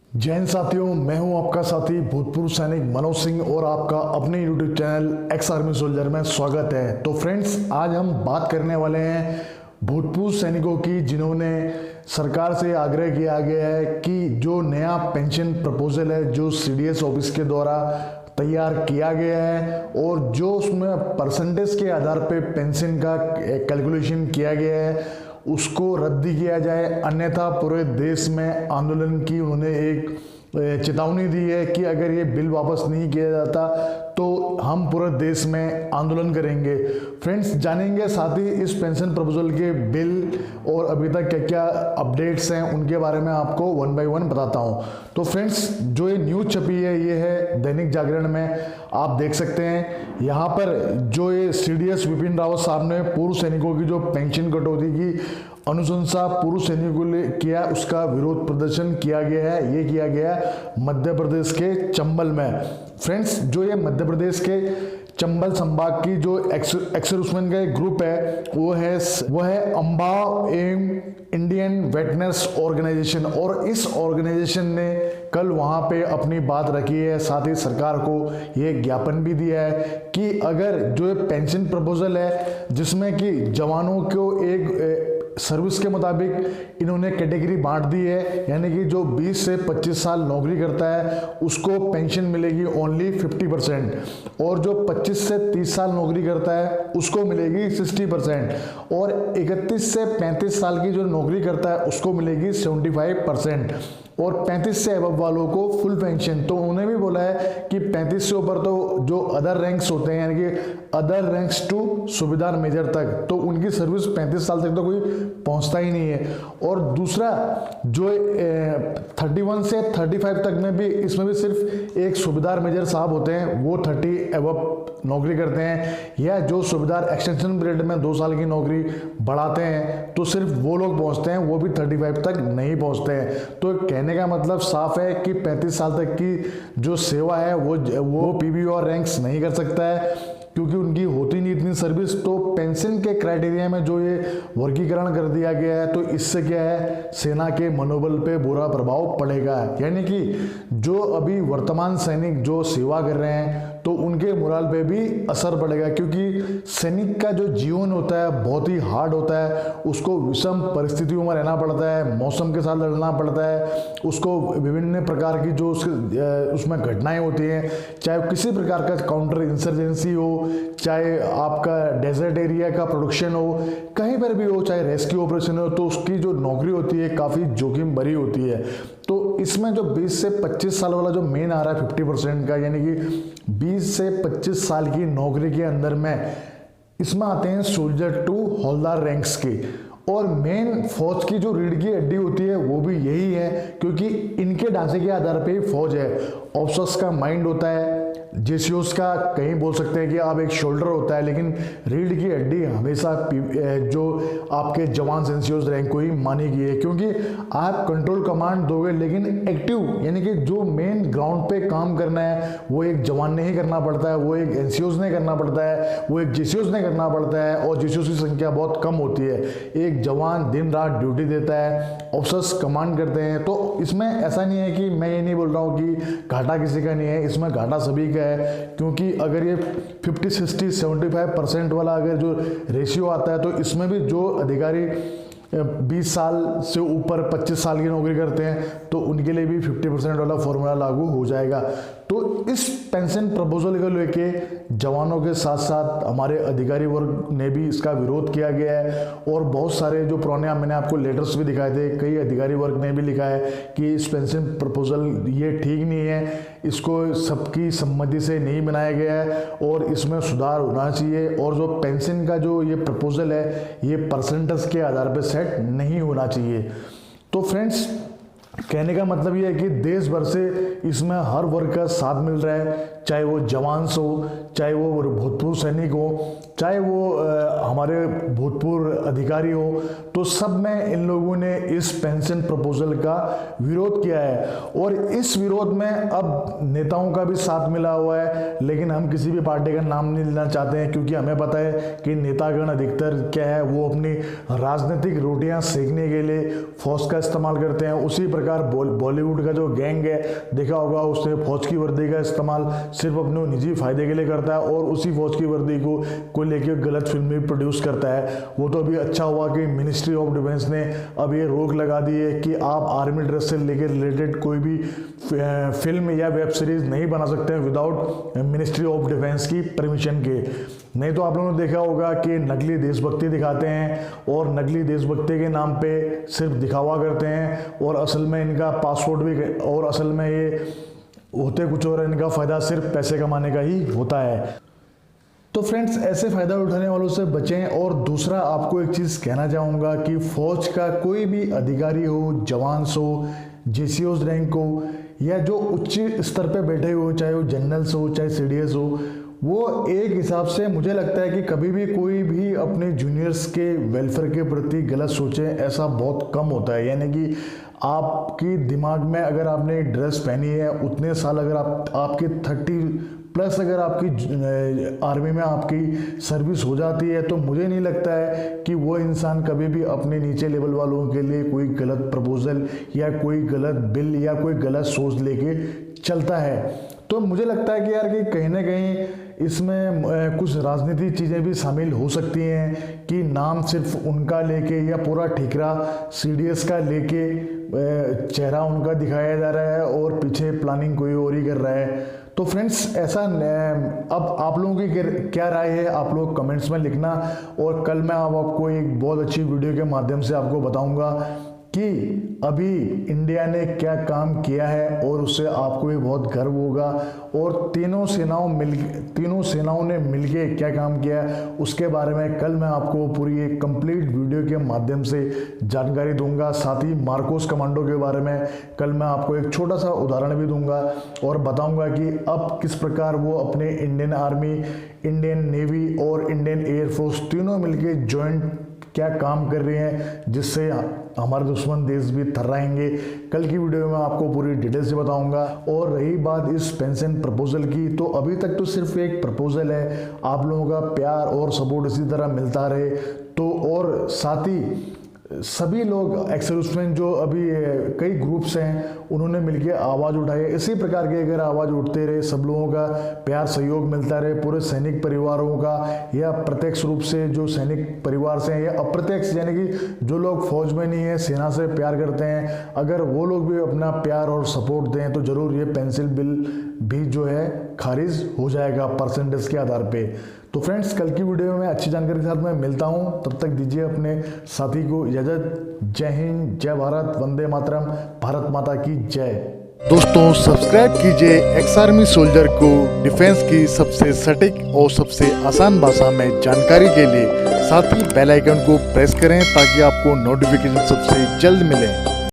जय हिंद साथियों, मैं हूं आपका साथी भूतपूर्व सैनिक मनोज सिंह और आपका अपने YouTube channel ex army soldier में स्वागत है। तो फ्रेंड्स, आज हम बात करने वाले हैं भूतपूर्व सैनिकों की जिन्होंने सरकार से आग्रह किया गया है कि जो नया पेंशन प्रपोजल है जो सीडीएस ऑफिस के द्वारा तैयार किया गया है और जो उसमें परसेंटेज के आधार पे पेंशन का कैलकुलेशन किया गया है उसको रद्द किया जाए, अन्यथा पूरे देश में आंदोलन की उन्होंने एक चेतावनी दी है कि अगर ये बिल वापस नहीं किया जाता तो हम पूरे देश में आंदोलन करेंगे। फ्रेंड्स, जानेंगे साथ ही इस पेंशन प्रपोजल के बिल और अभी तक क्या क्या अपडेट्स हैं उनके बारे में आपको वन बाय वन बताता हूं। तो फ्रेंड्स, जो ये न्यूज़ छपी है ये है दैनिक जागरण में, आप देख सकते हैं यहाँ पर जो ये सीडीएस विपिन रावत साहब ने पूर्व सैनिकों की जो पेंशन कटौती की अनुशंसा पूर्व सैनिकों ने किया उसका विरोध प्रदर्शन किया गया है। ये किया गया मध्य प्रदेश के चंबल में। फ्रेंड्स, जो ये मध्य प्रदेश के चंबल संभाग की जो एक्सर्विसमैन का एक ग्रुप है वो है अम्बा एम इंडियन वेटनर्स ऑर्गेनाइजेशन, और इस ऑर्गेनाइजेशन ने कल वहां पे अपनी बात रखी है। साथ ही सरकार को ये ज्ञापन भी दिया है कि अगर जो पेंशन प्रपोजल है जिसमें कि जवानों को एक सर्विस के मुताबिक इन्होंने कैटेगरी बांट दी है, यानी कि जो 20 से 25 साल नौकरी करता है उसको पेंशन मिलेगी ओनली 50%, और जो 25 से 30 साल नौकरी करता है उसको मिलेगी 60%, और 31 से 35 साल की जो नौकरी करता है उसको मिलेगी 75%, और 35 से अबव वालों को फुल पेंशन। तो उन्होंने भी बोला है कि 35 से ऊपर तो जो अदर रैंक्स होते हैं, यानी कि अदर रैंक्स टू सूबेदार मेजर तक, तो उनकी सर्विस 35 साल तक तो कोई पहुंचता ही नहीं है। और दूसरा जो 31 से 35 तक में भी इसमें भी सिर्फ एक सूबेदार मेजर साहब होते हैं, वो 30 अबव नौकरी करते हैं, या जो सूबेदार एक्सटेंशन पीरियड में 2 साल की नौकरी बढ़ाते हैं तो सिर्फ वो लोग पहुंचते हैं, वो भी 35 तक नहीं पहुंचते हैं। तो कहने का मतलब साफ है कि 35 साल तक की जो सेवा है वो पीबी और रैंक्स नहीं कर सकता है, क्योंकि उनकी होती नहीं इतनी सर्विस। तो पेंशन के क्राइटेरिया में जो ये वर्गीकरण कर दिया गया है तो इससे क्या है, सेना के मनोबल पे बुरा प्रभाव पड़ेगा। यानी कि जो अभी वर्तमान सैनिक जो सेवा कर रहे हैं तो उनके मोरल पे भी असर पड़ेगा, क्योंकि सैनिक का जो जीवन होता है बहुत ही हार्ड होता है, उसको विषम परिस्थितियों में रहना पड़ता है, मौसम के साथ लड़ना पड़ता है, उसको विभिन्न प्रकार की जो उसमें घटनाएं होती हैं, चाहे किसी प्रकार का काउंटर इंसर्जेंसी हो, चाहे आपका डेजर्ट एरिया का प्रोडक्शन हो, कहीं पर भी हो, चाहे रेस्क्यू ऑपरेशन हो, तो उसकी जो नौकरी होती है काफ़ी जोखिम भरी होती है। तो इसमें जो 20 से 25 साल वाला जो मेन आ रहा है 50% का, यानी कि 20 से 25 साल की नौकरी के अंदर में इसमें आते हैं सोल्जर टू हौलदार रैंक्स के, और मेन फौज की जो रीढ़ की हड्डी होती है वो भी यही है, क्योंकि इनके ढांचे के आधार पे ही फौज है। ऑफिसर्स का माइंड होता है, जेसीओस का कहीं बोल सकते हैं कि आप एक शोल्डर होता है, लेकिन रीढ़ की हड्डी हमेशा जो आपके जवान एनसीओस रैंक को ही मानी गई है, क्योंकि आप कंट्रोल कमांड दोगे लेकिन एक्टिव यानी कि जो मेन ग्राउंड पे काम करना है वो एक जवान ने ही करना पड़ता है, वो एक एनसीओस ने करना पड़ता है, वो एक जेसीओस ने करना पड़ता है, और जेसीओस की संख्या बहुत कम होती है। एक जवान दिन रात ड्यूटी देता है, ऑफिसर्स कमांड करते हैं। तो इसमें ऐसा नहीं है कि मैं ये नहीं बोल रहा हूँ कि घाटा किसी का नहीं है, इसमें घाटा सभी का है, क्योंकि अगर ये 50, 60, 75% वाला अगर जो रेशियो आता है तो इसमें भी जो अधिकारी 20 साल से ऊपर 25 साल की नौकरी करते हैं तो उनके लिए भी 50% वाला फॉर्मूला लागू हो जाएगा। तो इस पेंशन प्रपोजल को लेके जवानों के साथ साथ हमारे अधिकारी वर्ग ने भी इसका विरोध किया गया है, और बहुत सारे जो पुराने मैंने आपको लेटर्स भी दिखाए थे, कई अधिकारी वर्ग ने भी लिखा है कि इस पेंशन प्रपोजल ये ठीक नहीं है, इसको सबकी सम्मति से नहीं बनाया गया है और इसमें सुधार होना चाहिए, और जो पेंशन का जो ये प्रपोजल है ये परसेंटेज के आधार पर सेट नहीं होना चाहिए। तो फ्रेंड्स, कहने का मतलब ये है कि देश भर से इसमें हर वर्ग का साथ मिल रहा है, चाहे वो जवान हो, चाहे वो भूतपूर्व सैनिक हो, चाहे वो हमारे भूतपूर्व अधिकारी हो, तो सब में इन लोगों ने इस पेंशन प्रपोजल का विरोध किया है। और इस विरोध में अब नेताओं का भी साथ मिला हुआ है, लेकिन हम किसी भी पार्टी का नाम नहीं लेना चाहते हैं, क्योंकि हमें पता है कि नेतागण अधिकतर क्या है, वो अपनी राजनीतिक रोटियां सेकने के लिए फौज का इस्तेमाल करते हैं। उसी प्रकार बॉलीवुड का जो गैंग है, देखा होगा, उसने फौज की वर्दी का इस्तेमाल सिर्फ अपने निजी फायदे के लिए करता है और उसी फौज की वर्दी को लेके गलत फिल्म भी प्रोड्यूस करता है। वो तो अभी अच्छा हुआ कि मिनिस्ट्री ऑफ डिफेंस ने अब ये रोक लगा दी है कि आप आर्मी ड्रेस से लेकर रिलेटेड कोई भी फिल्म या वेब सीरीज नहीं बना सकते हैं विदाउट मिनिस्ट्री ऑफ डिफेंस की परमिशन के। नहीं तो आप लोगों ने देखा होगा कि नकली देशभक्ति दिखाते हैं और नकली देशभक्ति के नाम पे सिर्फ दिखावा करते हैं, और असल में इनका पासपोर्ट भी, और असल में ये होते कुछ और, इनका फ़ायदा सिर्फ पैसे कमाने का ही होता है। तो फ्रेंड्स, ऐसे फ़ायदा उठाने वालों से बचें। और दूसरा आपको एक चीज़ कहना चाहूँगा कि फ़ौज का कोई भी अधिकारी हो, जवान हो, जेसीओस रैंक हो, या जो उच्च स्तर पे बैठे हो, चाहे वो जनरल्स हो चाहे सीडीएस हो, वो एक हिसाब से मुझे लगता है कि कभी भी कोई भी अपने जूनियर्स के वेलफेयर के प्रति गलत सोचे, ऐसा बहुत कम होता है। यानी कि आपकी दिमाग में अगर आपने ड्रेस पहनी है, उतने साल अगर आपके 30+ अगर आपकी आर्मी में आपकी सर्विस हो जाती है, तो मुझे नहीं लगता है कि वो इंसान कभी भी अपने नीचे लेवल वालों के लिए कोई गलत प्रपोजल या कोई गलत बिल या कोई गलत सोच लेके चलता है। तो मुझे लगता है कि यार कि कहीं ना कहीं इसमें कुछ राजनीतिक चीज़ें भी शामिल हो सकती हैं कि नाम सिर्फ उनका लेके या पूरा ठीकरा सीडीएस का लेके चेहरा उनका दिखाया जा रहा है और पीछे प्लानिंग कोई और ही कर रहा है। तो फ्रेंड्स, ऐसा अब आप लोगों की क्या राय है, आप लोग कमेंट्स में लिखना। और कल मैं आपको एक बहुत अच्छी वीडियो के माध्यम से आपको बताऊंगा कि अभी इंडिया ने क्या काम किया है, और उससे आपको भी बहुत गर्व होगा। और तीनों सेनाओं ने मिलके क्या काम किया है, उसके बारे में कल मैं आपको पूरी एक कंप्लीट वीडियो के माध्यम से जानकारी दूंगा। साथ ही मार्कोस कमांडो के बारे में कल मैं आपको एक छोटा सा उदाहरण भी दूंगा और बताऊंगा कि अब किस प्रकार वो अपने इंडियन आर्मी, इंडियन नेवी और इंडियन एयरफोर्स तीनों मिलके जॉइंट क्या काम कर रहे हैं, जिससे हमारे दुश्मन देश भी थर्राएंगे। कल की वीडियो में आपको पूरी डिटेल से बताऊंगा। और रही बात इस पेंशन प्रपोजल की, तो अभी तक तो सिर्फ एक प्रपोजल है। आप लोगों का प्यार और सपोर्ट इसी तरह मिलता रहे तो, और साथ ही सभी लोग एक्स-सर्विसमैन जो अभी कई ग्रुप्स हैं, उन्होंने मिलकर आवाज़ उठाई है। इसी प्रकार के अगर आवाज़ उठते रहे, सब लोगों का प्यार सहयोग मिलता रहे, पूरे सैनिक परिवारों का, या प्रत्यक्ष रूप से जो सैनिक परिवार से हैं या अप्रत्यक्ष यानी कि जो लोग फौज में नहीं है, सेना से प्यार करते हैं, अगर वो लोग भी अपना प्यार और सपोर्ट दें तो ज़रूर ये पेंशन बिल भी जो है खारिज हो जाएगा परसेंटेज के आधार पर। तो फ्रेंड्स, कल की वीडियो में अच्छी जानकारी के साथ मैं मिलता हूं। तब तक दीजिए अपने साथी को इजाजत। जय हिंद, जय भारत, वंदे मातरम, भारत माता की जय। दोस्तों, सब्सक्राइब कीजिए एक्स आर्मी सोल्जर को डिफेंस की सबसे सटीक और सबसे आसान भाषा में जानकारी के लिए। साथ ही बेल आइकन को प्रेस करें ताकि आपको नोटिफिकेशन सबसे जल्द मिले।